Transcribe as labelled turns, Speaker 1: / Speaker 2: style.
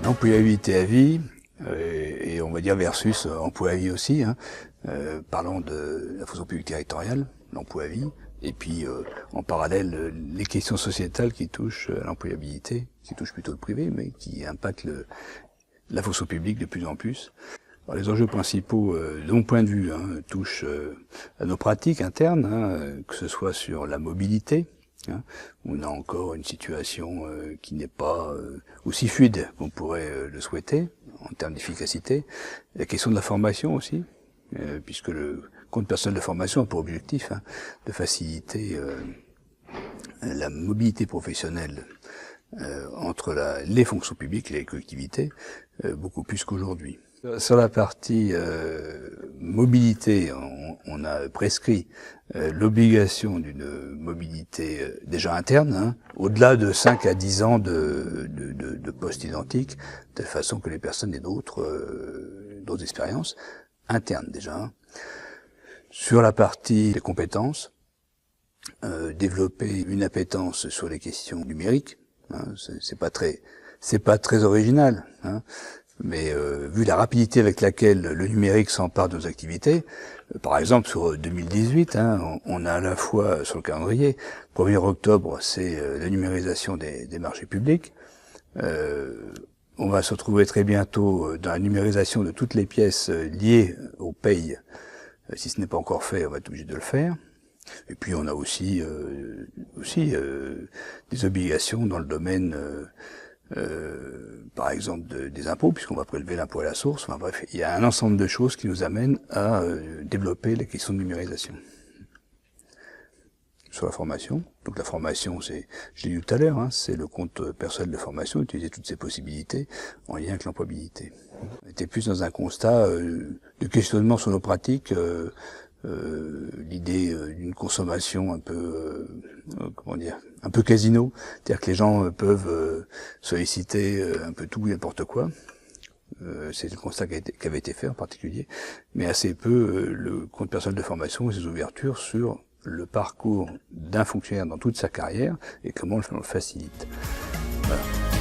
Speaker 1: Employabilité à vie, et on va dire versus emploi à vie aussi, hein. Parlons de la fonction publique territoriale, l'emploi à vie, et puis en parallèle les questions sociétales qui touchent à l'employabilité, qui touchent plutôt le privé, mais qui impactent la fonction publique de plus en plus. Alors, les enjeux principaux, de mon point de vue, hein, touchent à nos pratiques internes, hein, que ce soit sur la mobilité, hein, où on a encore une situation qui n'est pas aussi fluide qu'on pourrait le souhaiter en termes d'efficacité. La question de la formation aussi, puisque le compte personnel de formation a pour objectif, hein, de faciliter la mobilité professionnelle entre les fonctions publiques et les collectivités, beaucoup plus qu'aujourd'hui. Sur la partie mobilité, on a prescrit l'obligation d'une mobilité déjà interne, hein, au-delà de 5 à 10 ans de postes identiques, de telle façon que les personnes aient d'autres expériences internes déjà. Hein. Sur la partie des compétences, développer une appétence sur les questions numériques, hein, c'est pas très original, hein. Mais vu la rapidité avec laquelle le numérique s'empare de nos activités, par exemple sur 2018, hein, on a à la fois sur le calendrier, 1er octobre, c'est la numérisation des marchés publics. On va se retrouver très bientôt dans la numérisation de toutes les pièces liées aux payes. Si ce n'est pas encore fait, on va être obligé de le faire. Et puis on a aussi des obligations dans le domaine par exemple des impôts, puisqu'on va prélever l'impôt à la source. Enfin bref, il y a un ensemble de choses qui nous amènent à développer les questions de numérisation. Sur la formation, donc la formation, je l'ai dit tout à l'heure, hein, c'est le compte personnel de formation, utiliser toutes ces possibilités en lien avec l'employabilité. On était plus dans un constat de questionnement sur nos pratiques, l'idée d'une consommation un peu un peu casino, c'est-à-dire que les gens peuvent solliciter un peu tout et n'importe quoi. C'est le constat qui avait été fait en particulier, mais assez peu le compte personnel de formation et ses ouvertures sur le parcours d'un fonctionnaire dans toute sa carrière et comment on le facilite. Voilà.